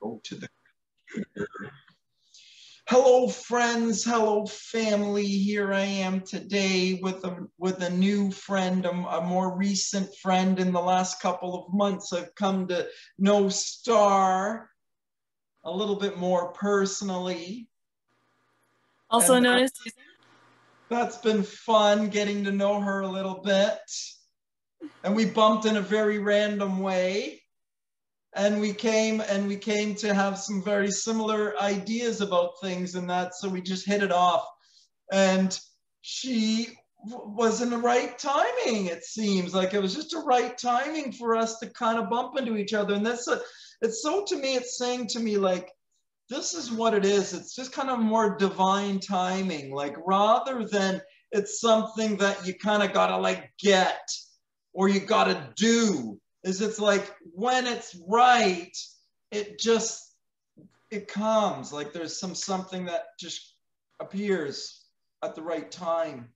Go to the Hello, friends. Hello, family. Here I am today with a new friend, a more recent friend. In the last couple of months, I've come to know Star a little bit more personally, Also and known as Susan. that's been fun getting to know her a little bit. And we bumped in a very random way. And we came to have some very similar ideas about things and that, so we just hit it off. And she was in the right timing. It seems like it was just the right timing for us to kind of bump into each other. And it's so, to me, it's saying to me, like, this is what it is. It's just kind of more divine timing, like, rather than it's something that you kind of gotta like get or you gotta do. It's like when it's right, it comes, like there's something that just appears at the right time.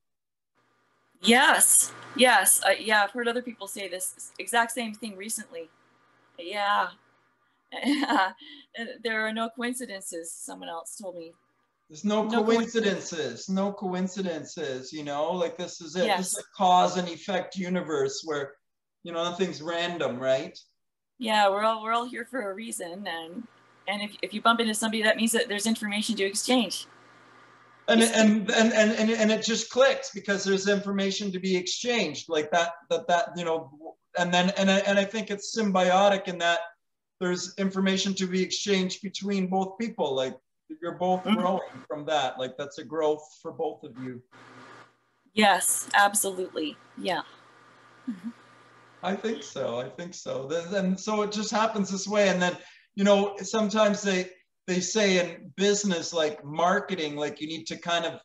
Yes, yeah, I've heard other people say this exact same thing recently. Yeah. There are no coincidences, someone else told me. There's no coincidences, like this is it. This is Yes. a cause and effect universe where, nothing's random, right? Yeah, we're all here for a reason, and if you bump into somebody, that means that there's information to exchange. And it just clicks because there's information to be exchanged, like that, and I think it's symbiotic in that there's information to be exchanged between both people. Like you're both growing from that. Like that's a growth for both of you. Yes, absolutely. Yeah. I think so. And so it just happens this way. And then, sometimes they say in business, like marketing, like you need to kind of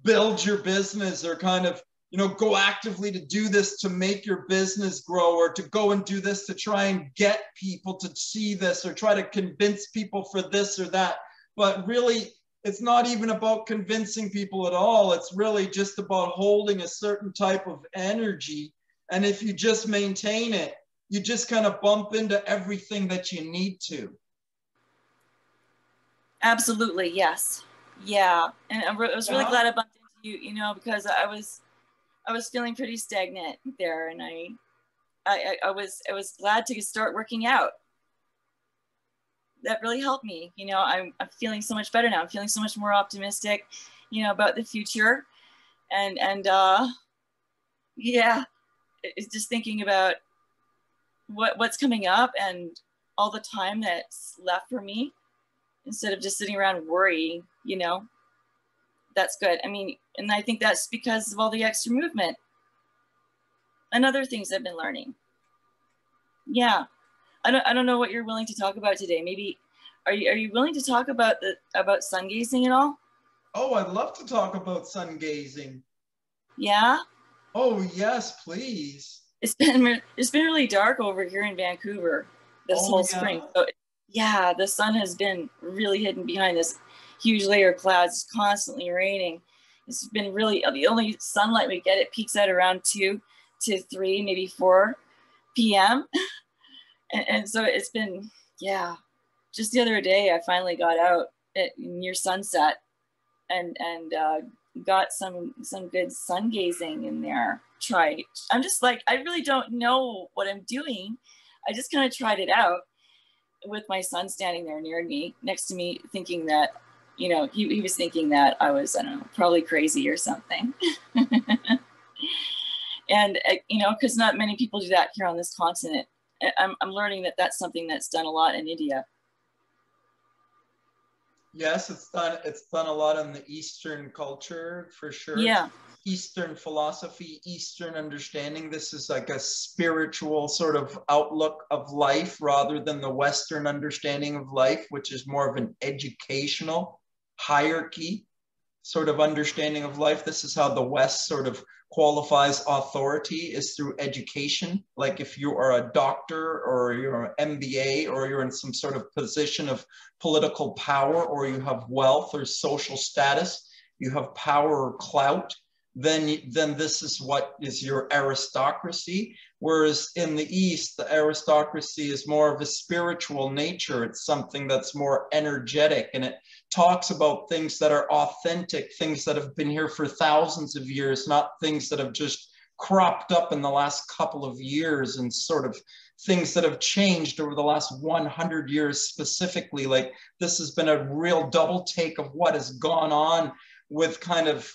build your business or kind of, go actively to do this to make your business grow, or to go and do this to try and get people to see this, or try to convince people for this or that. But really, it's not even about convincing people at all. It's really just about holding a certain type of energy. And if you just maintain it, you just kind of bump into everything that you need to. Absolutely, yes. Yeah. And I was really glad I bumped into you, because I was feeling pretty stagnant there, and I was glad to start working out. That really helped me. I'm feeling so much better now. I'm feeling so much more optimistic, about the future. And yeah, it's just thinking about what's coming up and all the time that's left for me, instead of just sitting around worrying, that's good. I mean, and I think that's because of all the extra movement and other things I've been learning. Yeah. I don't know what you're willing to talk about today. Maybe are you willing to talk about sun gazing at all? Oh, I'd love to talk about sun gazing. Yeah. Oh yes, please. It's been really dark over here in Vancouver this whole spring. So yeah, the sun has been really hidden behind this huge layer of clouds. It's constantly raining. It's been really, the only sunlight we get, it peaks at around 2 to 3, maybe 4 p.m. and so it's been, yeah. Just the other day, I finally got out near sunset and got some good sun gazing in there. I'm just like, I really don't know what I'm doing. I just kind of tried it out with my son standing there next to me, thinking that, he was thinking that I was, I don't know, probably crazy or something. And, because not many people do that here on this continent. I'm learning that that's something that's done a lot in India. Yes, it's done a lot in the Eastern culture, for sure. Yeah. Eastern philosophy, Eastern understanding. This is like a spiritual sort of outlook of life rather than the Western understanding of life, which is more of an educational hierarchy sort of understanding of life. This is how the West sort of qualifies authority, is through education. Like if you are a doctor or you're an MBA or you're in some sort of position of political power, or you have wealth or social status, you have power or clout, then this is what is your aristocracy. Whereas in the East, the aristocracy is more of a spiritual nature. It's something that's more energetic, and it talks about things that are authentic, things that have been here for thousands of years, not things that have just cropped up in the last couple of years, and sort of things that have changed over the last 100 years specifically. Like, this has been a real double take of what has gone on with kind of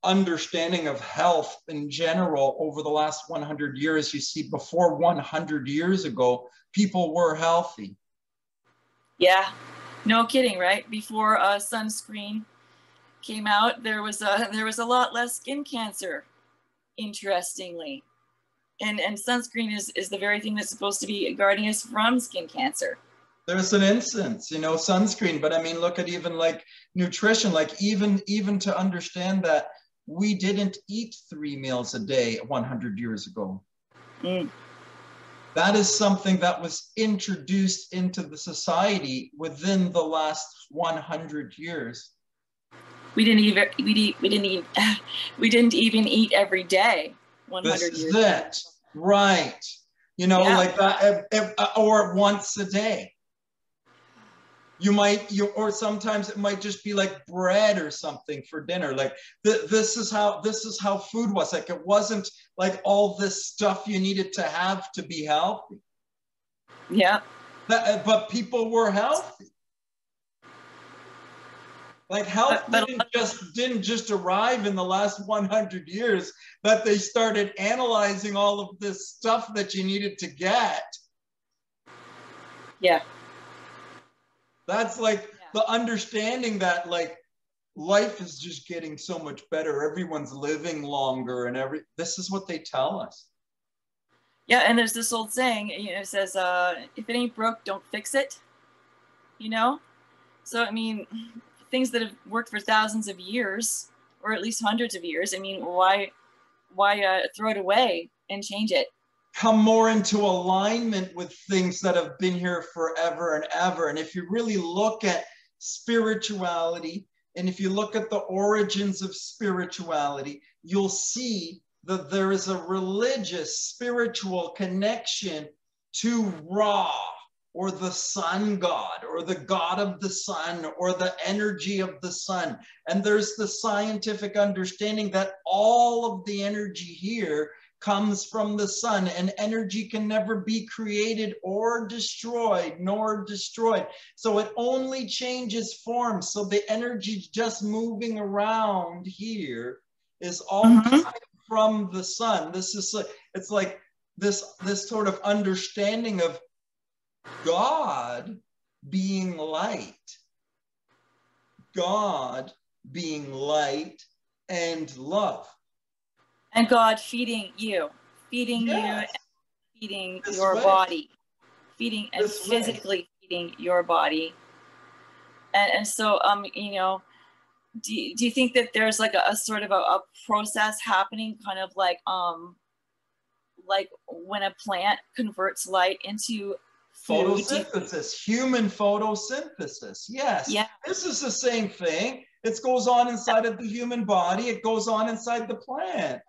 understanding of health in general over the last 100 years. You see, before 100 years ago, people were healthy. Yeah, no kidding, right? Before sunscreen came out, there was a lot less skin cancer, interestingly. And sunscreen is the very thing that's supposed to be guarding us from skin cancer. There's an instance, you know, sunscreen, but I mean, look at even like nutrition, like even to understand that we didn't eat 3 meals a day 100 years ago. That is something that was introduced into the society within the last 100 years. We didn't even eat every day 100 this years is it. Right. You know, yeah. like that, or once a day. Or sometimes it might just be like bread or something for dinner. Like this is how food was. Like, it wasn't like all this stuff you needed to have to be healthy. Yeah. But people were healthy. Like, health didn't just arrive in the last 100 years, that they started analyzing all of this stuff that you needed to get. Yeah. That's like the understanding that like life is just getting so much better. Everyone's living longer, and this is what they tell us. Yeah, and there's this old saying, you know, it says, if it ain't broke, don't fix it. You know? So, I mean, things that have worked for thousands of years, or at least hundreds of years, I mean, why throw it away and change it? Come more into alignment with things that have been here forever and ever. And if you really look at spirituality, and if you look at the origins of spirituality, you'll see that there is a religious, spiritual connection to Ra, or the sun god, or the god of the sun, or the energy of the sun. And there's the scientific understanding that all of the energy here comes from the sun, and energy can never be created or destroyed, nor destroyed. So it only changes form. So the energy just moving around here is all from the sun. This is, it's like this sort of understanding of God being light. God being light and love. And God feeding you, Yes. feeding This your way. body, feeding and This physically way. feeding your body. And so, you know, do you think that there's like a sort of a process happening, kind of like when a plant converts light into food? Photosynthesis, human photosynthesis. Yes. Yeah. This is the same thing. It goes on inside of the human body. It goes on inside the plant.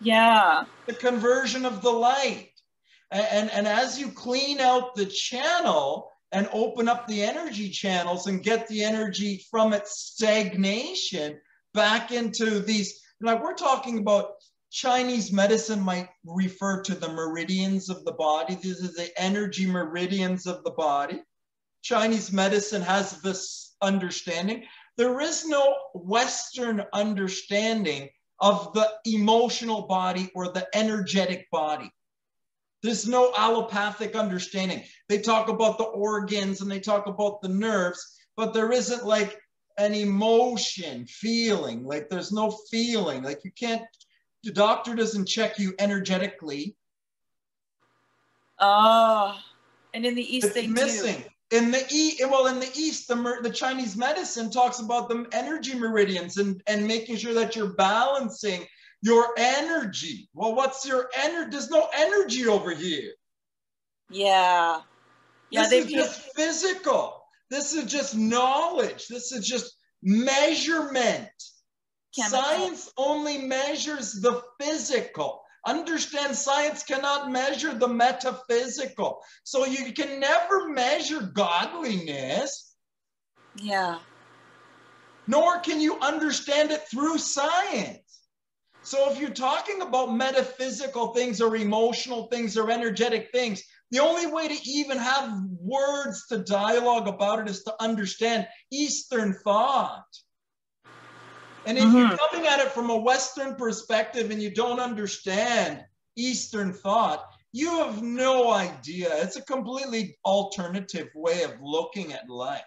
Yeah. The conversion of the light. And as you clean out the channel and open up the energy channels and get the energy from its stagnation back into these, like we're talking about, Chinese medicine might refer to the meridians of the body. These are the energy meridians of the body. Chinese medicine has this understanding. There is no Western understanding of the emotional body or the energetic body. There's no allopathic understanding. They talk about the organs and they talk about the nerves, but there isn't like an emotion, feeling. Like, there's no feeling. Like, you can't, the doctor doesn't check you energetically. Oh, and in the East it's they missing. do. In the East, the Chinese medicine talks about the energy meridians and making sure that you're balancing your energy. Well, what's your energy? There's no energy over here. Yeah. Yeah. This is just physical. This is just knowledge. This is just measurement. chemical. Science only measures the physical. Understand, science cannot measure the metaphysical. So you can never measure godliness. Yeah. Nor can you understand it through science. So if you're talking about metaphysical things or emotional things or energetic things, the only way to even have words to dialogue about it is to understand Eastern thought. And if you're coming at it from a Western perspective and you don't understand Eastern thought, you have no idea. It's a completely alternative way of looking at life.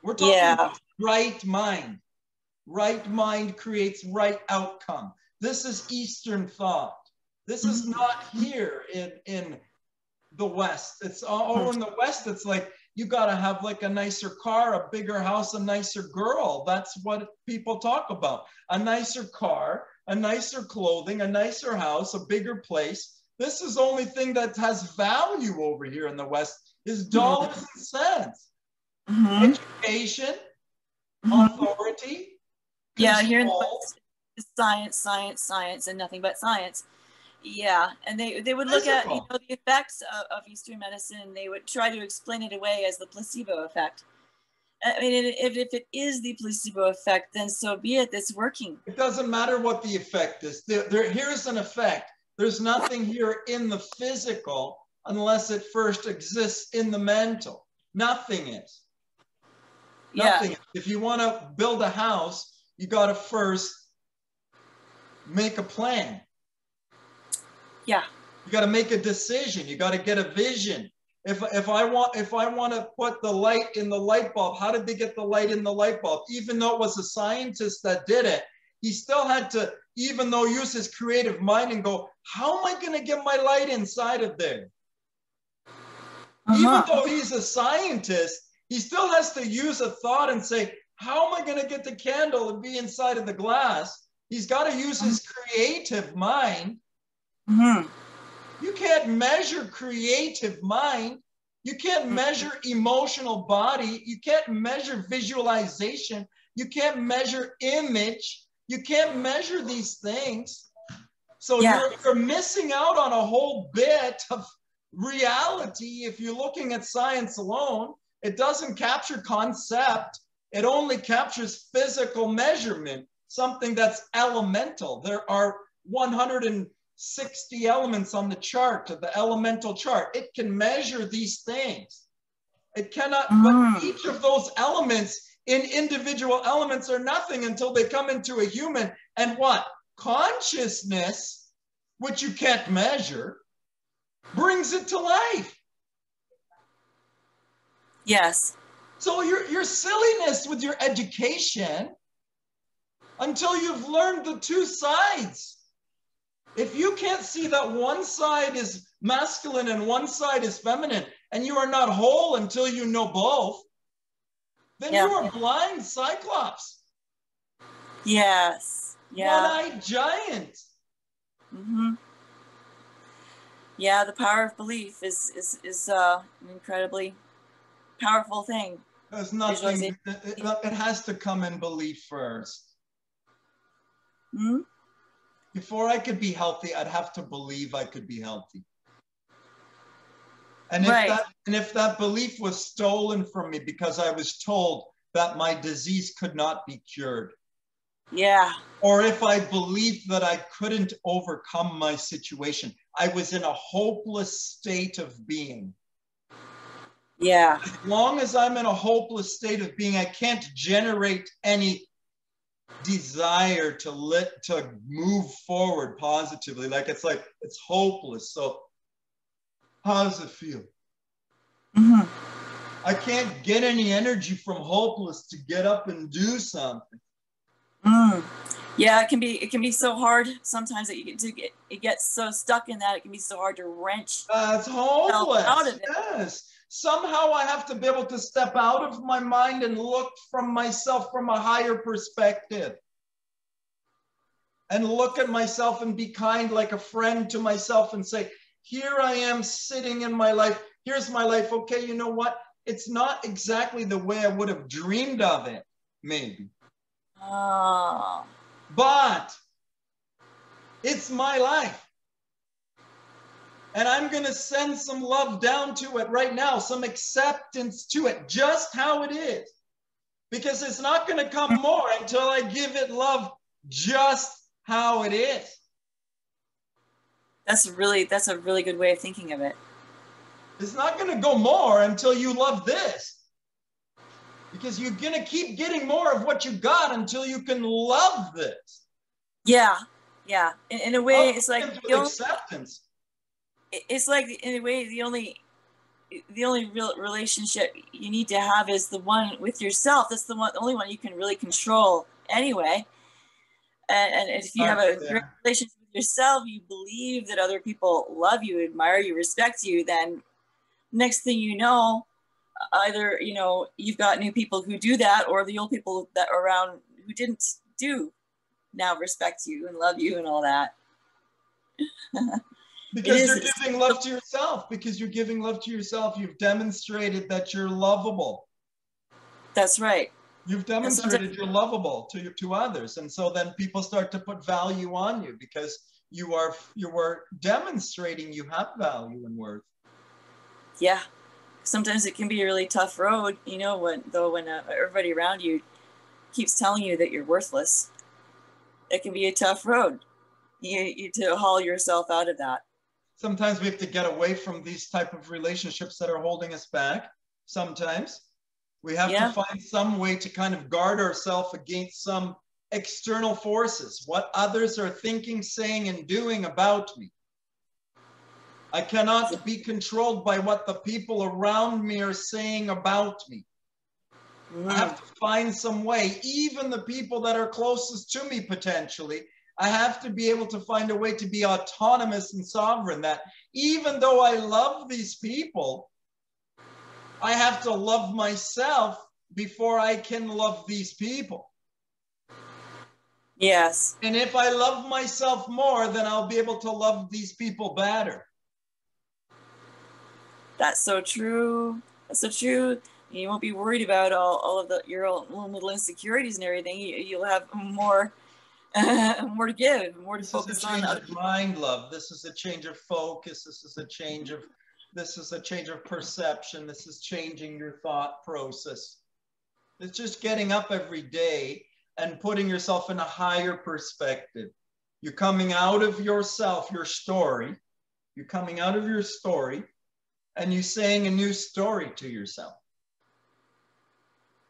We're talking about right mind. Right mind creates right outcome. This is Eastern thought. This is not here in the West. It's in the West, it's like, you got to have like a nicer car, a bigger house, a nicer girl. That's what people talk about. A nicer car, a nicer clothing, a nicer house, a bigger place. This is the only thing that has value over here in the West is dollars and cents. Education, authority, control. Yeah, here in the West, it's science, science, science, and nothing but science. Yeah, and they would look at, you know, the effects of Eastern medicine. They would try to explain it away as the placebo effect. I mean, if it is the placebo effect, then so be it. It's working. It doesn't matter what the effect is. Here's an effect. There's nothing here in the physical unless it first exists in the mental. Nothing is. Nothing. If you want to build a house, you got to first make a plan. Yeah. You got to make a decision. You got to get a vision. If I want to put the light in the light bulb, how did they get the light in the light bulb? Even though it was a scientist that did it, he still had to, even though, use his creative mind and go, how am I going to get my light inside of there? Even though he's a scientist, he still has to use a thought and say, how am I going to get the candle to be inside of the glass? He's got to use his creative mind. You can't measure creative mind. You can't measure emotional body. You can't measure visualization. You can't measure image. You can't measure these things. So you're missing out on a whole bit of reality if you're looking at science alone. It doesn't capture concept. It only captures physical measurement, something that's elemental. There are 160 elements on the chart, the elemental chart. It can measure these things. It cannot, but each of those elements in individual elements are nothing until they come into a human. And what? Consciousness, which you can't measure, brings it to life. Yes. So your silliness with your education, until you've learned the two sides. If you can't see that one side is masculine and one side is feminine, and you are not whole until you know both, then you are blind cyclops. Yes. Yeah. One-eyed giant. Yeah, the power of belief is an incredibly powerful thing. There's nothing. It has to come in belief first. Before I could be healthy, I'd have to believe I could be healthy. And if that belief was stolen from me because I was told that my disease could not be cured. Yeah. Or if I believed that I couldn't overcome my situation, I was in a hopeless state of being. Yeah. As long as I'm in a hopeless state of being, I can't generate any desire to move forward positively. It's hopeless. So how does it feel? I can't get any energy from hopeless to get up and do something. Yeah, it can be so hard sometimes that it gets so stuck in that it can be so hard to wrench. It's hopeless. Out of it. Yes. Somehow I have to be able to step out of my mind and look from myself from a higher perspective. And look at myself and be kind like a friend to myself and say, here I am sitting in my life. Here's my life. Okay, you know what? It's not exactly the way I would have dreamed of it, maybe. Oh. but it's my life. And I'm going to send some love down to it right now, some acceptance to it, just how it is. Because it's not going to come more until I give it love just how it is. That's a really good way of thinking of it. It's not going to go more until you love this. Because you're going to keep getting more of what you got until you can love this. Yeah. Yeah. In a way, it's like acceptance. It's like, in a way, the only real relationship you need to have is the one with yourself. That's the only one you can really control anyway. And if you have a great relationship with yourself, you believe that other people love you, admire you, respect you, then next thing you know, either, you know, you've got new people who do that, or the old people that are around who didn't do now respect you and love you and all that. Because you're giving love to yourself. Because you're giving love to yourself. You've demonstrated that you're lovable. That's right. You've demonstrated you're lovable to others. And so then people start to put value on you because you are demonstrating you have value and worth. Yeah. Sometimes it can be a really tough road, you know, when everybody around you keeps telling you that you're worthless. It can be a tough road. You to haul yourself out of that. Sometimes we have to get away from these type of relationships that are holding us back. Sometimes we have to find some way to kind of guard ourselves against some external forces, what others are thinking, saying, and doing about me. I cannot be controlled by what the people around me are saying about me. I have to find some way, even the people that are closest to me potentially, I have to be able to find a way to be autonomous and sovereign, that even though I love these people, I have to love myself before I can love these people. Yes. And if I love myself more, then I'll be able to love these people better. That's so true. That's so true. You won't be worried about all of your own little insecurities and everything. You'll have more to give, more to focus on. This is a change of mind, love. This is a change of focus. This is a change of perception. This is changing your thought process. It's just getting up every day and putting yourself in a higher perspective. You're coming out of yourself, your story. You're coming out of your story and you're saying a new story to yourself.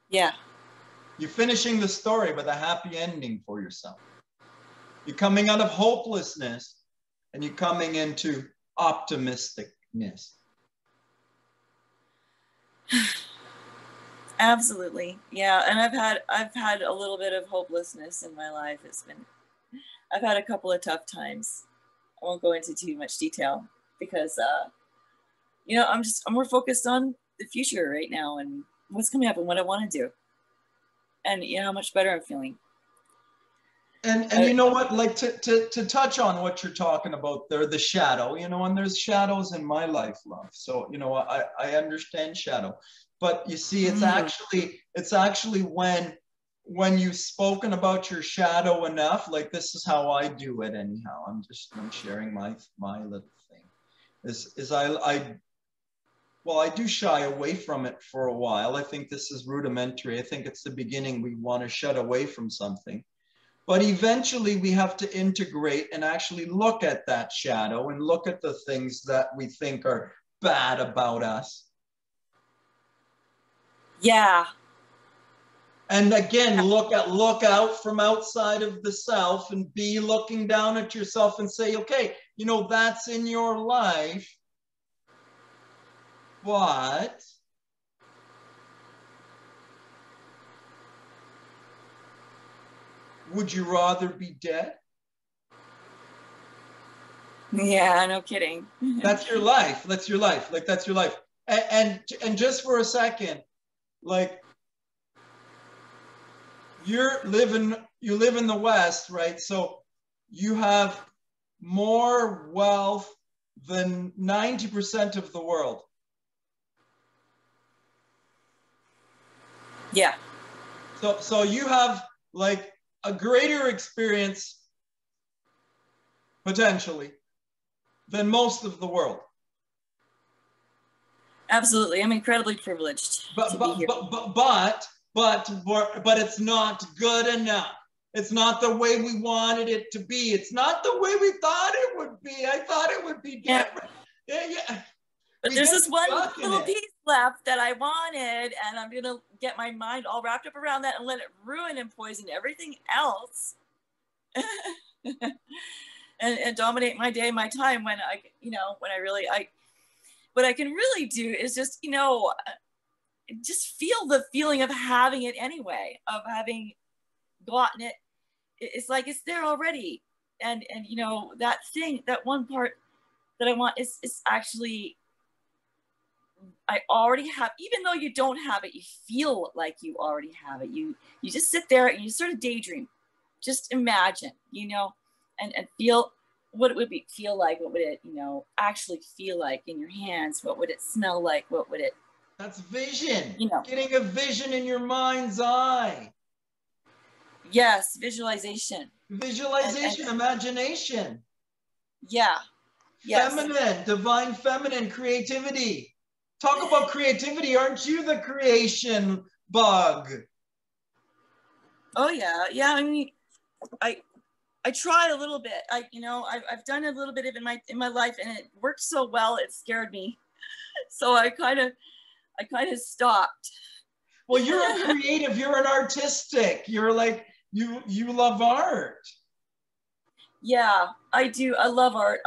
Yeah. You're finishing the story with a happy ending for yourself. You're coming out of hopelessness and you're coming into optimisticness. Absolutely. Yeah. And I've had a little bit of hopelessness in my life. I've had a couple of tough times. I won't go into too much detail because, you know, I'm more focused on the future right now and what's coming up and what I want to do. And you know, how much better I'm feeling. And you know what, like to touch on what you're talking about there, the shadow, you know, and there's shadows in my life, love. So, you know, I understand shadow, but you see, it's actually when you've spoken about your shadow enough, like this is how I do it anyhow. I'm sharing my little thing is I do shy away from it for a while. I think this is rudimentary. I think it's the beginning. We want to shut away from something. But eventually we have to integrate and actually look at that shadow and look at the things that we think are bad about us. Yeah. And again, look out from outside of the self and be looking down at yourself and say, okay, you know, that's in your life. But would you rather be dead? Yeah, no kidding. That's your life. That's your life. Like, that's your life. And just for a second, like, you live in the West, right? So you have more wealth than 90% of the world. Yeah. So you have like a greater experience, potentially, than most of the world. Absolutely. I'm incredibly privileged to be here. But it's not good enough. It's not the way we wanted it to be. It's not the way we thought it would be. I thought it would be different. Yeah. But there's this one little piece left that I wanted, and I'm going to get my mind all wrapped up around that and let it ruin and poison everything else. and dominate my day, my time, when what I can really do is just, just feel the feeling of having it anyway, of having gotten it. It's like it's there already. And that thing, that one part that I want is actually, I already have. Even though you don't have it, you feel like you already have it. You just sit there and you sort of daydream, just imagine, and feel what it would feel like. What would it, actually feel like in your hands? What would it smell like? What would it? That's vision. Getting a vision in your mind's eye. Yes, visualization. Visualization, imagination. Yeah. Yes. Feminine, divine feminine, creativity. Talk about creativity. Aren't you the creation bug? Oh yeah. Yeah. I mean, I try a little bit. I've done a little bit of it in my life, and it worked so well it scared me. So I kind of stopped. Well, you're a creative. You're an artistic. You're like you love art. Yeah, I do. I love art.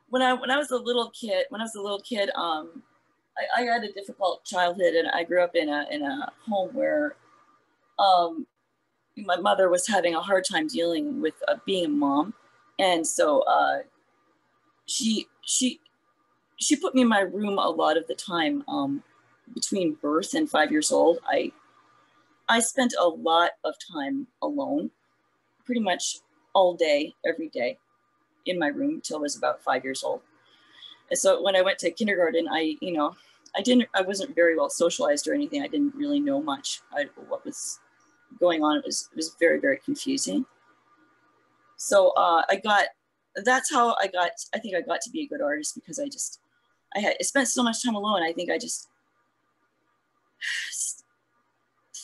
When I was a little kid, I had a difficult childhood, and I grew up in a home where my mother was having a hard time dealing with being a mom, and so she put me in my room a lot of the time. Between birth and 5 years old, I spent a lot of time alone, pretty much all day, every day, in my room till I was about 5 years old. And so when I went to kindergarten, I wasn't very well socialized or anything. I didn't really know much what was going on. It was very, very confusing. So that's how I think I got to be a good artist, because I spent so much time alone. I think I just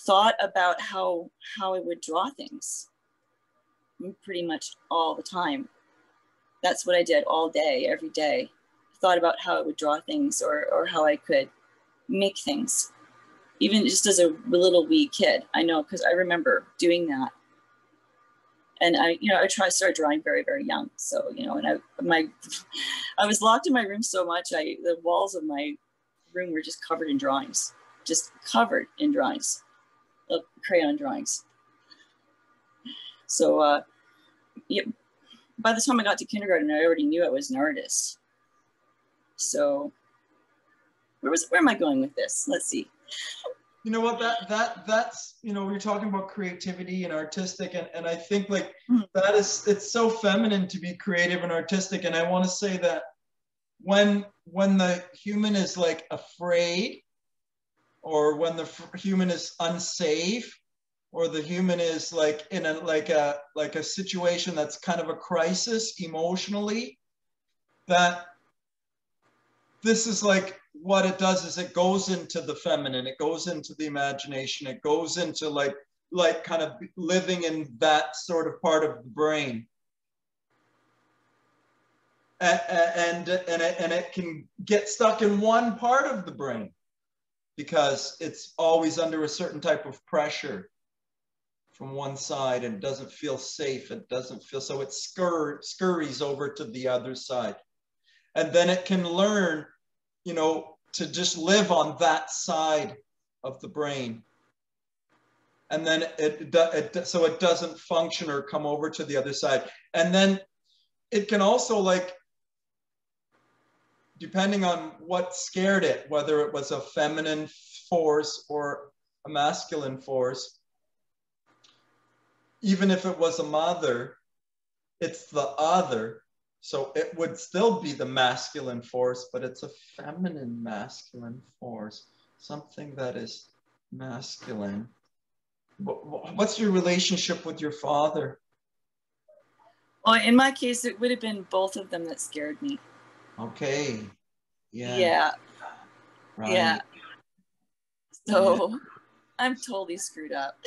thought about how I would draw things pretty much all the time. That's what I did all day, every day. Thought about how I would draw things, or how I could make things, even just as a little wee kid. I know, because I remember doing that. And I started drawing very, very young. So, and I was locked in my room so much, the walls of my room were just covered in drawings, crayon drawings. So, by the time I got to kindergarten, I already knew I was an artist. So where am I going with this? Let's see. You know what, that's, we're talking about creativity and artistic, and I think like it's so feminine to be creative and artistic. And I want to say that when the human is like afraid, or when the human is unsafe, or the human is like in a situation that's kind of a crisis emotionally, that this is like what it does is it goes into the feminine, it goes into the imagination, it goes into like kind of living in that sort of part of the brain. And it can get stuck in one part of the brain because it's always under a certain type of pressure from one side, and it doesn't feel safe. It doesn't feel, so it scurries over to the other side. And then it can learn, to just live on that side of the brain. And then so it doesn't function or come over to the other side. And then it can also, like, depending on what scared it, whether it was a feminine force or a masculine force, even if it was a mother, it's the other. So it would still be the masculine force, but it's a feminine masculine force, something that is masculine. What's your relationship with your father? Well, in my case, it would have been both of them that scared me. Okay. Yeah. Yeah. Right. Yeah. So yeah. I'm totally screwed up.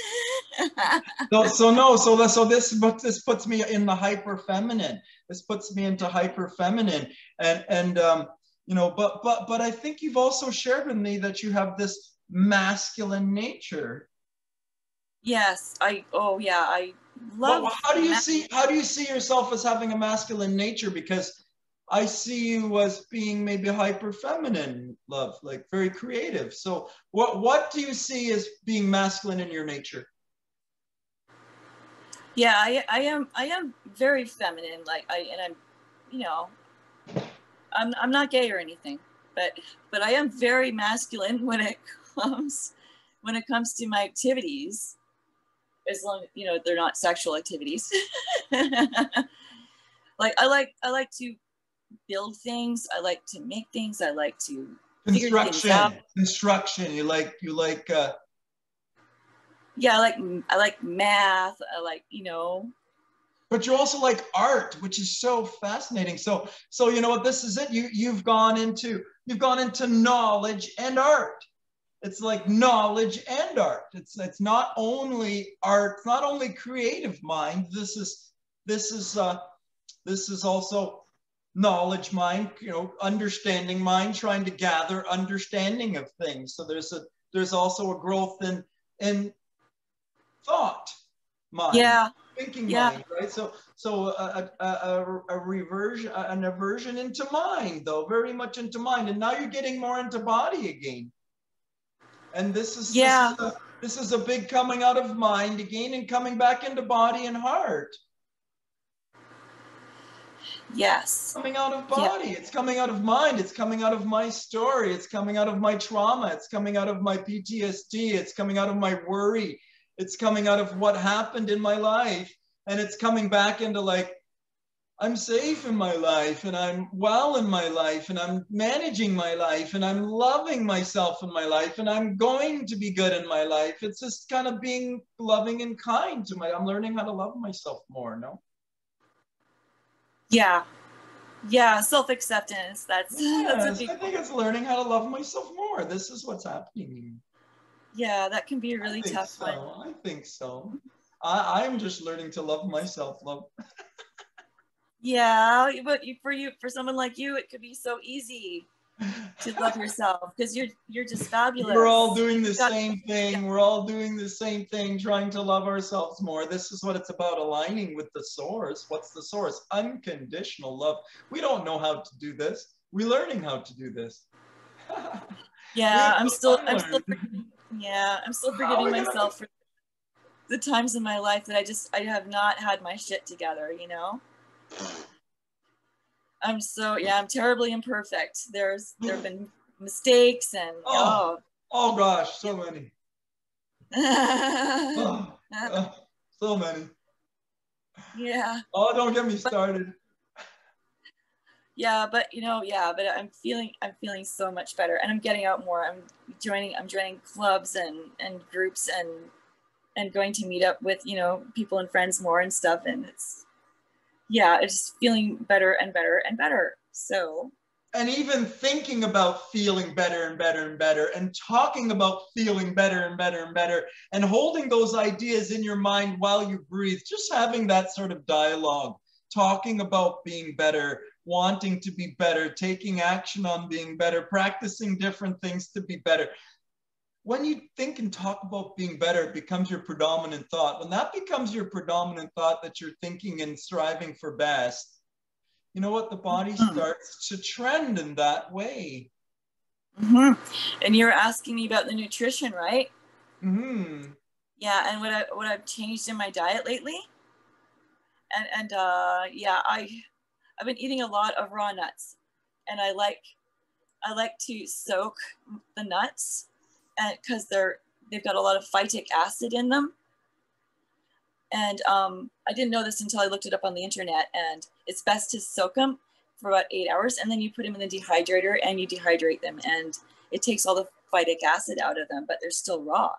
So this puts me in the hyper feminine. This puts me into hyper feminine, and you know, but I think you've also shared with me that you have this masculine nature. Yes, I love. Well, how do you see yourself as having a masculine nature? Because I see you as being maybe hyper feminine, love, like very creative. So what do you see as being masculine in your nature? Yeah, I am very feminine. Like I'm, you know, I'm not gay or anything, but I am very masculine when it comes to my activities, as long you know they're not sexual activities. Like I like to build things. I like to make things. I like to figure things out. Construction. You like. Yeah, I like math. I like, you know. But you also like art, which is so fascinating. So you know what, this is it. You've gone into knowledge and art. It's like knowledge and art. It's not only art, it's not only creative mind. This is also knowledge mind, you know, understanding mind, trying to gather understanding of things. So there's also a growth in thought mind. Yeah. Thinking mind, right? So an aversion into mind, though, very much into mind, and now you're getting more into body again. And this is a big coming out of mind again and coming back into body and heart. Yes. Coming out of body, it's coming out of mind, it's coming out of my story, it's coming out of my trauma, it's coming out of my PTSD, it's coming out of my worry. It's coming out of what happened in my life, and it's coming back into like, I'm safe in my life, and I'm well in my life, and I'm managing my life, and I'm loving myself in my life, and I'm going to be good in my life. It's just kind of being loving and kind to I'm learning how to love myself more, no? Yeah. Yeah, self-acceptance. That's a big... I think it's learning how to love myself more. This is what's happening. Yeah, that can be a really tough one. I think so. I'm just learning to love myself, love. Yeah, but for someone like you, it could be so easy to love yourself because you're just fabulous. We're all doing the same thing. Yeah. We're all doing the same thing, trying to love ourselves more. This is what it's about, aligning with the source. What's the source? Unconditional love. We don't know how to do this. We're learning how to do this. Yeah, I'm still forgiving myself for the times in my life that I have not had my shit together, you know? I'm terribly imperfect. There have been mistakes and oh gosh, so many. So many. Yeah. Oh, don't get me started. Yeah, but I'm feeling so much better, and I'm getting out more. I'm joining clubs and groups and going to meet up with, you know, people and friends more and stuff, and it's just feeling better and better and better. So, and even thinking about feeling better and better and better, and talking about feeling better and better and better, and holding those ideas in your mind while you breathe, just having that sort of dialogue, talking about being better, wanting to be better, taking action on being better, practicing different things to be better. When you think and talk about being better, it becomes your predominant thought. When that becomes your predominant thought, that you're thinking and striving for best, you know what? The body starts to trend in that way. Mm-hmm. And you're asking me about the nutrition, right? Mm-hmm. Yeah, and what I've changed in my diet lately, and I've been eating a lot of raw nuts, and I like to soak the nuts, and because they've got a lot of phytic acid in them. And I didn't know this until I looked it up on the internet, and it's best to soak them for about 8 hours, and then you put them in the dehydrator and you dehydrate them, and it takes all the phytic acid out of them, but they're still raw.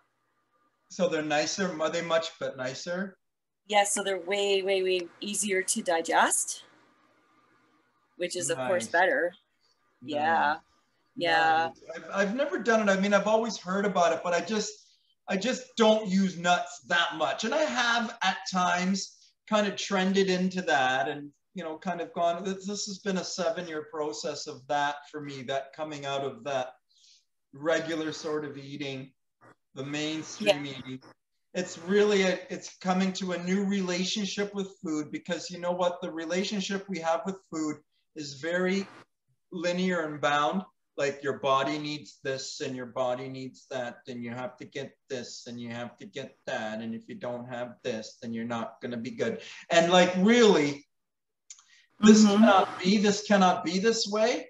So they're nicer. Are they much but nicer? Yes, so they're way, way, way easier to digest, which is of course Nice. better. Nice. Yeah. Yeah. Nice. I've never done it. I mean, I've always heard about it, but I just don't use nuts that much. And I have at times kind of trended into that and, you know, kind of gone, this has been a 7-year process of that for me, that coming out of that regular sort of eating, the mainstream eating. It's really, it's coming to a new relationship with food, because you know what? The relationship we have with food is very linear and bound. Like your body needs this and your body needs that, and you have to get this and you have to get that, and if you don't have this, then you're not going to be good. And like, really, this cannot be this way.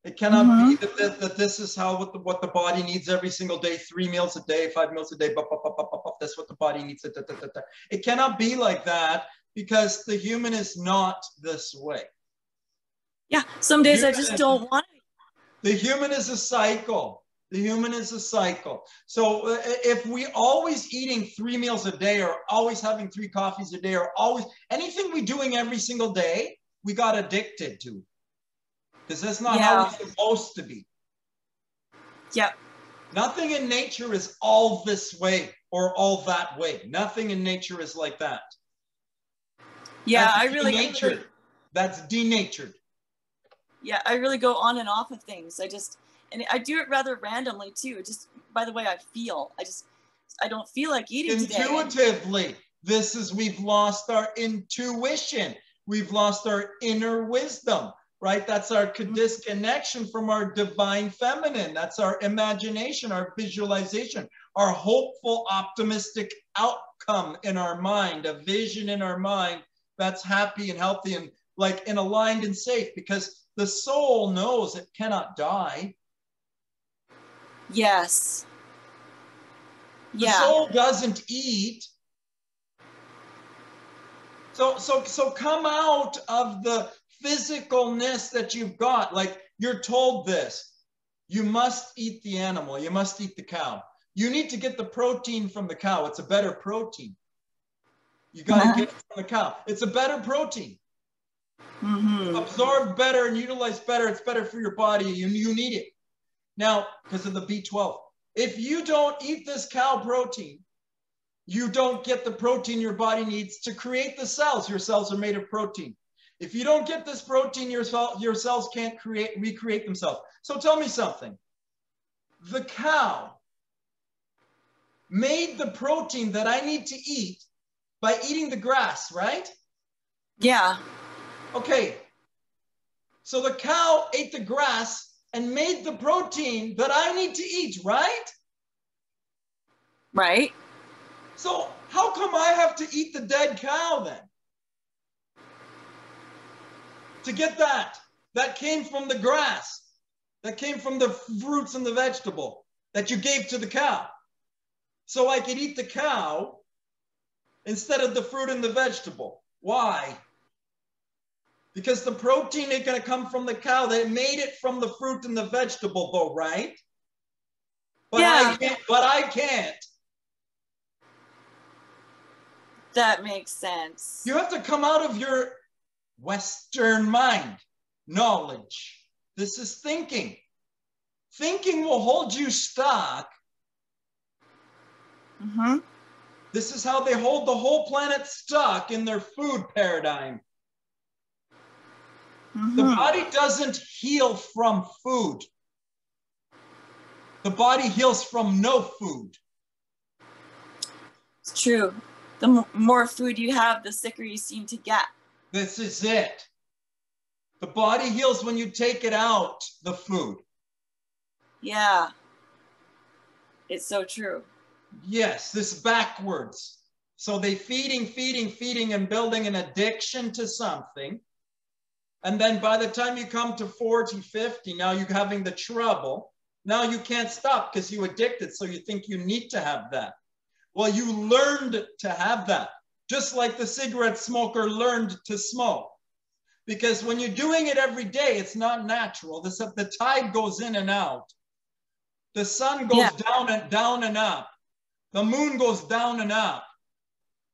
It cannot be that this is how what the body needs every single day, 3 meals a day, 5 meals a day, that's what the body needs. It cannot be like that, because the human is not this way. Yeah, some days I just don't want it. The human is a cycle. The human is a cycle. So if we always eating 3 meals a day, or always having 3 coffees a day, or always anything we're doing every single day, we got addicted to. Because that's not how it's supposed to be. Yeah. Nothing in nature is all this way or all that way. Nothing in nature is like that. Yeah, that's I really that's denatured. Yeah, I really go on and off of things. And I do it rather randomly too. Just by the way I feel. I don't feel like eating intuitively. Today. We've lost our intuition. We've lost our inner wisdom, right? That's our disconnection from our divine feminine. That's our imagination, our visualization, our hopeful, optimistic outcome in our mind, a vision in our mind that's happy and healthy and like and aligned and safe, because the soul knows it cannot die. Yes. The soul doesn't eat. So come out of the physicalness that you've got. Like, you're told this. You must eat the animal. You must eat the cow. You need to get the protein from the cow. It's a better protein. You got to get it from the cow. It's a better protein. Absorb better and utilize better. It's better for your body. You need it. Now, because of the B12. If you don't eat this cow protein, you don't get the protein your body needs to create the cells. Your cells are made of protein. If you don't get this protein, your cells can't recreate themselves. So tell me something. The cow made the protein that I need to eat by eating the grass, right? Yeah. Okay. So the cow ate the grass and made the protein that I need to eat, right? Right. So how come I have to eat the dead cow then? To get that. That came from the grass. That came from the fruits and the vegetable that you gave to the cow. So I could eat the cow instead of the fruit and the vegetable. Why? Because the protein ain't going to come from the cow. They made it from the fruit and the vegetable though, right? But I can't. That makes sense. You have to come out of your Western mind. Knowledge. This is thinking. Thinking will hold you stuck. This is how they hold the whole planet stuck in their food paradigm. The body doesn't heal from food. The body heals from no food. It's true. The more food you have, the sicker you seem to get. This is it. The body heals when you take it out, the food. Yeah. It's so true. Yes, this backwards. So they feeding, and building an addiction to something. And then by the time you come to 40, 50, now you're having the trouble. Now you can't stop because you're addicted. So you think you need to have that. Well, you learned to have that. Just like the cigarette smoker learned to smoke. Because when you're doing it every day, it's not natural. The tide goes in and out. The sun goes down and up. The moon goes down and up.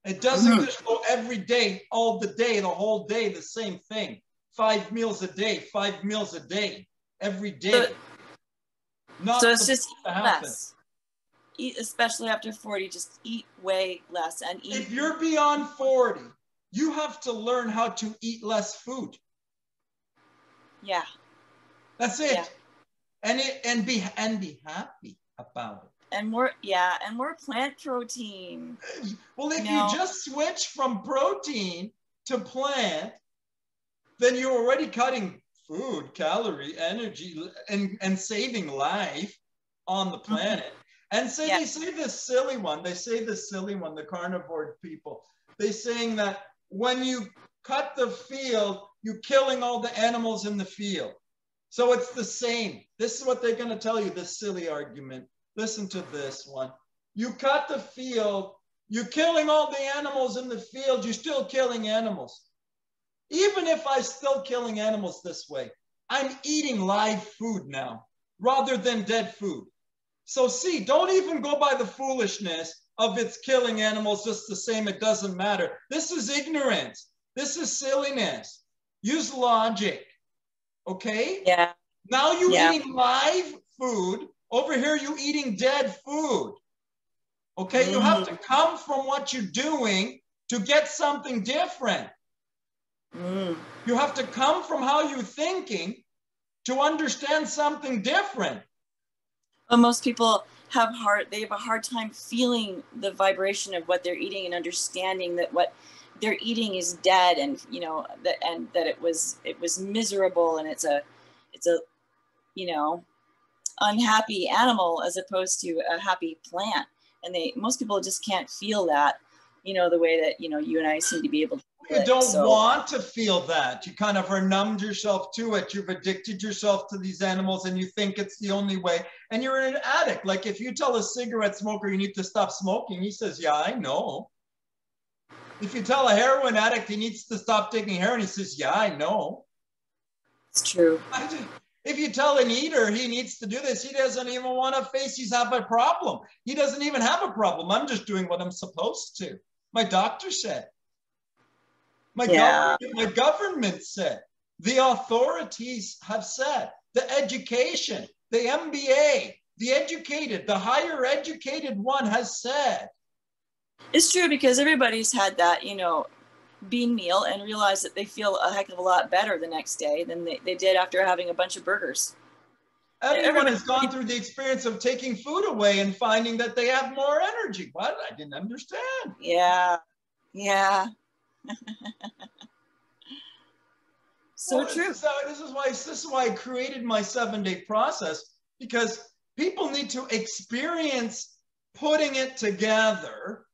It doesn't just go every day, all the day, the whole day, the same thing. 5 meals a day, 5 meals a day, every day. So it's just less. Eat, especially after 40, just eat way less and eat. If you're beyond 40, you have to learn how to eat less food. Yeah. That's it. Yeah. And be happy about it. And more, yeah, and more plant protein. Well, if you just switch from protein to plant, then you're already cutting food, calorie, energy, and saving life on the planet. And they say this silly one, the carnivore people, they're saying that when you cut the field, you're killing all the animals in the field. So it's the same. This is what they're going to tell you, this silly argument. Listen to this one. You cut the field, you're killing all the animals in the field, you're still killing animals. Even if I'm still killing animals this way, I'm eating live food now rather than dead food. So see, don't even go by the foolishness of it's killing animals just the same, it doesn't matter. This is ignorance. This is silliness. Use logic, okay? Yeah. Now you're eating live food. Over here, you're eating dead food. Okay, you have to come from what you're doing to get something different. You have to come from how you're thinking to understand something different. Well, most people have a hard time feeling the vibration of what they're eating and understanding that what they're eating is dead, and that it was miserable, and it's a unhappy animal as opposed to a happy plant. And most people just can't feel that, the way that, you and I seem to be able to. You don't want to feel that. You kind of are numbed yourself to it. You've addicted yourself to these animals and you think it's the only way. And you're an addict. Like if you tell a cigarette smoker you need to stop smoking, he says, yeah, I know. If you tell a heroin addict he needs to stop taking heroin, he says, yeah, I know. It's true. If you tell an eater he needs to do this, he doesn't even want to face he's have a problem. He doesn't even have a problem. I'm just doing what I'm supposed to. My doctor said. My government said. The authorities have said. The education, the MBA, the educated, the higher educated one has said. It's true, because everybody's had that, bean meal and realize that they feel a heck of a lot better the next day than they did after having a bunch of burgers. Everyone has gone through the experience of taking food away and finding that they have more energy. What? I didn't understand. Yeah. Yeah. So true. This is why I created my 7-day process, because people need to experience putting it together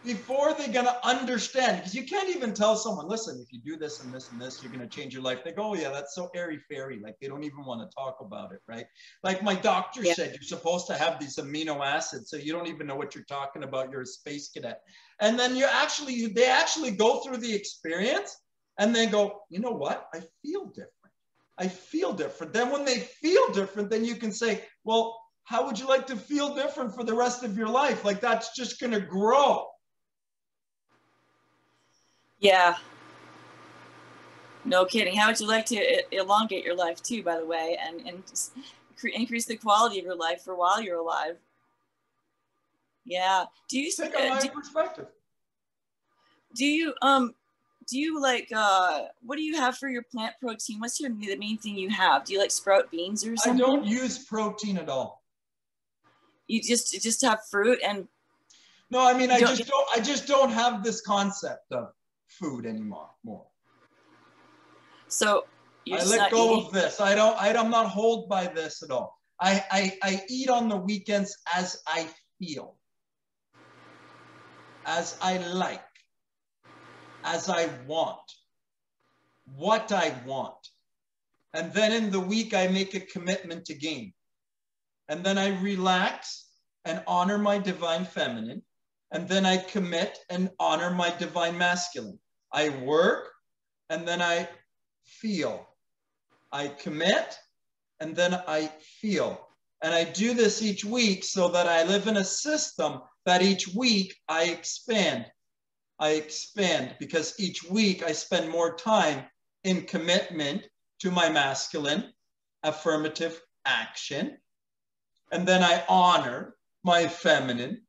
before they're going to understand. Because you can't even tell someone, listen, if you do this and this and this, you're going to change your life. They go, oh yeah, that's so airy-fairy. Like they don't even want to talk about it, right? Like my doctor said, you're supposed to have these amino acids, so you don't even know what you're talking about. You're a space cadet. And then they actually go through the experience and they go, you know what? I feel different. I feel different. Then when they feel different, then you can say, well, how would you like to feel different for the rest of your life? Like that's just going to grow. Yeah. No kidding. How would you like to elongate your life too, by the way, and just increase the quality of your life for while you're alive? Yeah. Take a life perspective. Do you like what do you have for your plant protein? What's the main thing you have? Do you like sprout beans or something? I don't use protein at all. You just have fruit and. No, I mean I just don't have this concept of food anymore. So I let go of this. I'm not held by this at all. I eat on the weekends as I feel, as I like, as I want, what I want. And then in the week, I make a commitment to gain. And then I relax and honor my divine feminine. And then I commit and honor my divine masculine. I work and then I feel. I commit and then I feel. And I do this each week so that I live in a system that each week I expand. I expand because each week I spend more time in commitment to my masculine affirmative action. And then I honor my feminine,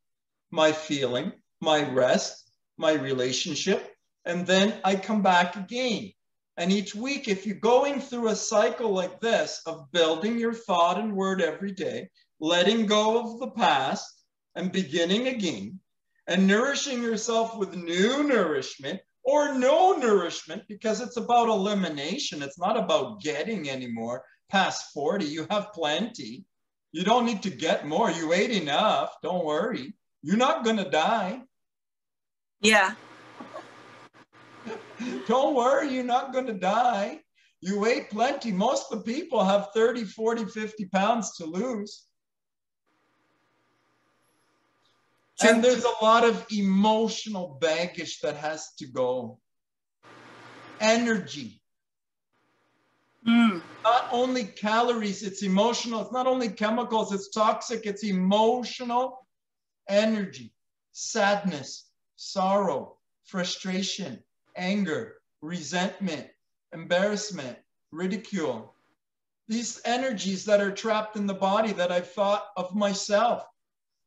my feeling, my rest, my relationship. And then I come back again. And each week, if you're going through a cycle like this of building your thought and word every day, letting go of the past and beginning again, and nourishing yourself with new nourishment or no nourishment, because it's about elimination. It's not about getting anymore. Past 40, you have plenty. You don't need to get more. You ate enough. Don't worry. You're not going to die. Yeah. Don't worry. You're not going to die. You ate plenty. Most of the people have 30, 40, 50 pounds to lose. True. And there's a lot of emotional baggage that has to go. Energy. Not only calories, it's emotional. It's not only chemicals, it's toxic, it's emotional energy. Sadness, sorrow, frustration, anger, resentment, embarrassment, ridicule. These energies that are trapped in the body that I've thought of myself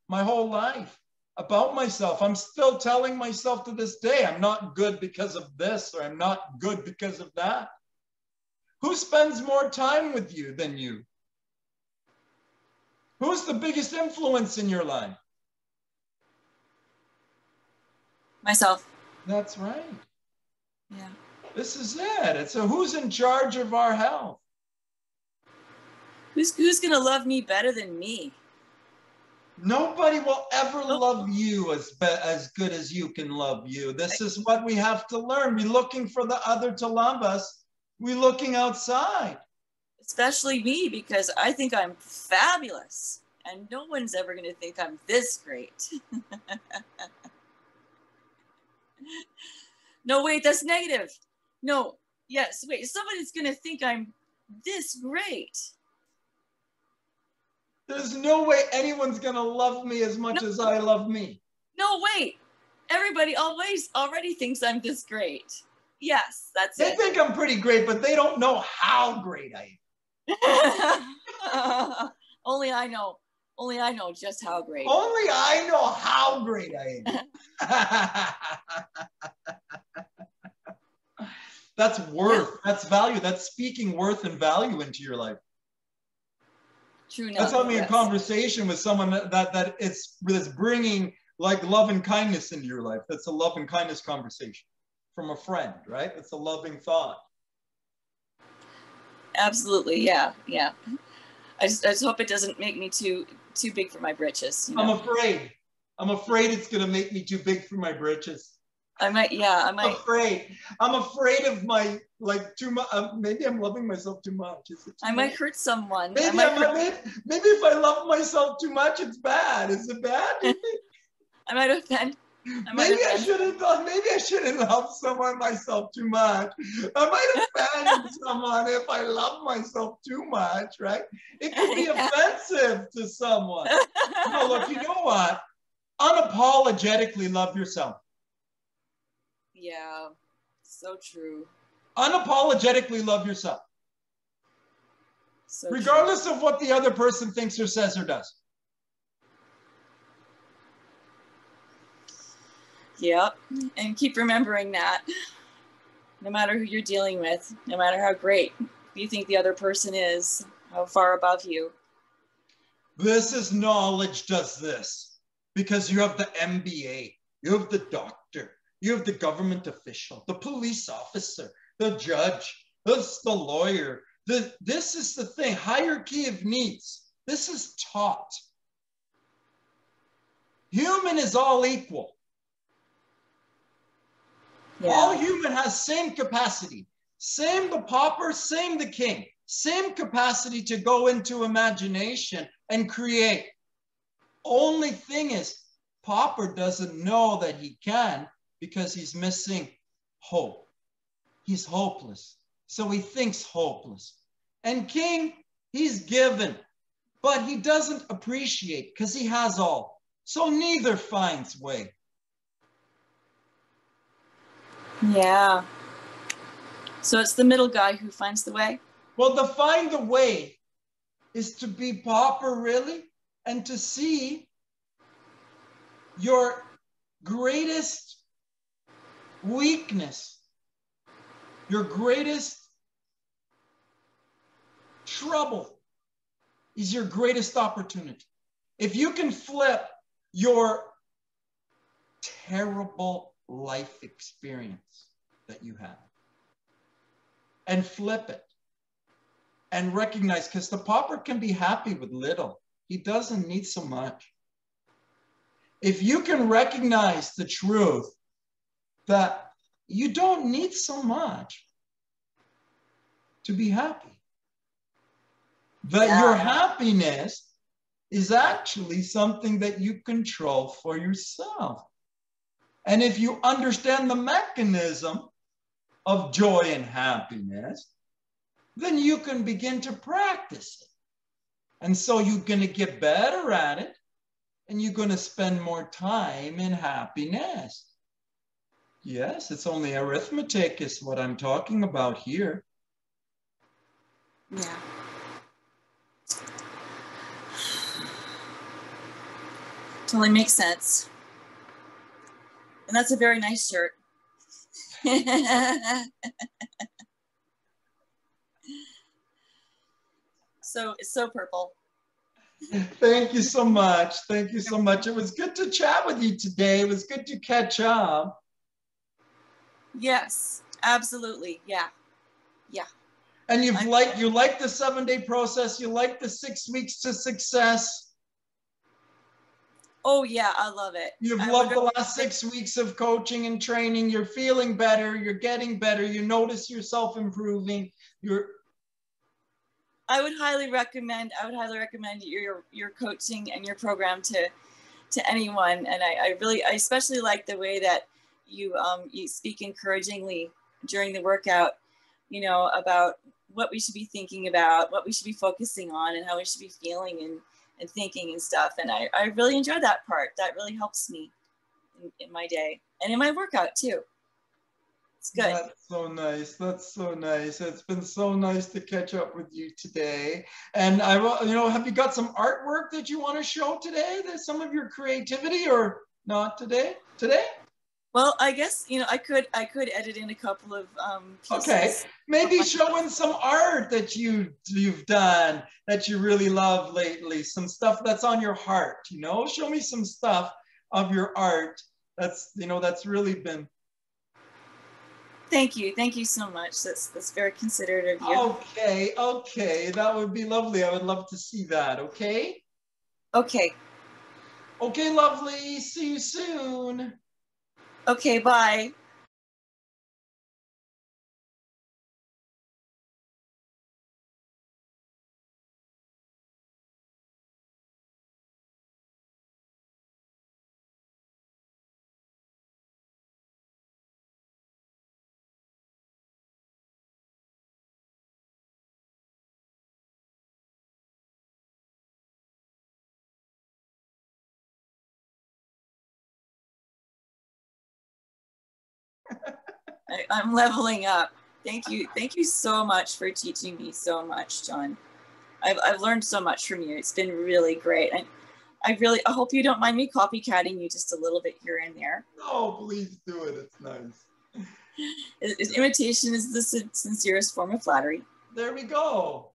my whole life, about myself. I'm still telling myself to this day, I'm not good because of this, or I'm not good because of that. Who spends more time with you than you? Who's the biggest influence in your life? Myself. That's right. Yeah. This is it. It's a who's in charge of our health? Who's going to love me better than me? Nobody will ever love you as good as you can love you. This is what we have to learn. We're looking for the other to love us. We're looking outside. Especially me, because I think I'm fabulous. And no one's ever going to think I'm this great. No, wait, that's negative. No, yes, wait, somebody's going to think I'm this great. There's no way anyone's going to love me as much as I love me. No, wait. Everybody already thinks I'm this great. Yes, that's it. They think I'm pretty great, but they don't know how great I am. Only I know just how great. Only I know how great I am. That's worth. Yeah. That's value. That's speaking worth and value into your life. True enough. That's having a conversation with someone that is bringing like love and kindness into your life. That's a love and kindness conversation from a friend, right? It's a loving thought. Absolutely, yeah. I just hope it doesn't make me too big for my britches. You know? I'm afraid it's gonna make me too big for my britches. I might. I'm afraid of my too much. Maybe I'm loving myself too much. Is it too much? Might hurt someone. Maybe if I love myself too much, it's bad. Is it bad? Do you think? I might offend. Maybe I shouldn't love someone myself too much. I might offend someone if I love myself too much, right? It could be offensive to someone. No, look, you know what? Unapologetically love yourself. Yeah, so true. Unapologetically love yourself. So regardless of what the other person thinks or says or does. Yep, and keep remembering that. No matter who you're dealing with, no matter how great you think the other person is, how far above you. This is knowledge does this. Because you have the MBA, you have the doctor, you have the government official, the police officer, the judge, the lawyer. This is the thing, hierarchy of needs. This is taught. Human is all equal. Yeah. All human has same capacity. Same the pauper, same the king. Same capacity to go into imagination and create. Only thing is, pauper doesn't know that he can because he's missing hope. He's hopeless. So he thinks hopeless. And king, he's given, but he doesn't appreciate because he has all. So neither finds way. Yeah. So it's the middle guy who finds the way? Well, to find the way is to be pauper, really, and to see your greatest weakness, your greatest trouble is your greatest opportunity. If you can flip your terrible life experience that you have and flip it and recognize, because the pauper can be happy with little. He doesn't need so much. If you can recognize the truth that you don't need so much to be happy, that your happiness is actually something that you control for yourself. And if you understand the mechanism of joy and happiness, then you can begin to practice it. And so you're going to get better at it, and you're going to spend more time in happiness. Yes, it's only arithmetic is what I'm talking about here. Yeah. Totally makes sense. And that's a very nice shirt. So it's so purple. Thank you so much. Thank you so much. It was good to chat with you today. It was good to catch up. Yes, absolutely. Yeah. Yeah. And you like the 7-day process. You like the 6 weeks to success. Oh yeah, I love it. You've loved the last 6 weeks of coaching and training. You're feeling better. You're getting better. You notice yourself improving. I would highly recommend your coaching and your program to anyone. And I especially like the way that you speak encouragingly during the workout, you know, about what we should be thinking about, what we should be focusing on, and how we should be feeling and thinking and stuff. And I really enjoy that part. That really helps me in my day and in my workout too. It's good. That's so nice. That's so nice. It's been so nice to catch up with you today. And I will, have you got some artwork that you want to show today? There's some of your creativity, or not today? Today? Well, I guess, I could edit in a couple of pieces. Okay, maybe showing some art that you've done that you really love lately, some stuff that's on your heart, show me some stuff of your art that's really been. Thank you so much. That's very considerate of you. Okay, that would be lovely. I would love to see that. Okay, lovely. See you soon. Okay, bye. I'm leveling up. Thank you so much for teaching me so much, John. I've learned so much from you. It's been really great. And I hope you don't mind me copycatting you just a little bit here and there. No, please do it. It's nice. Imitation is the sincerest form of flattery. There we go.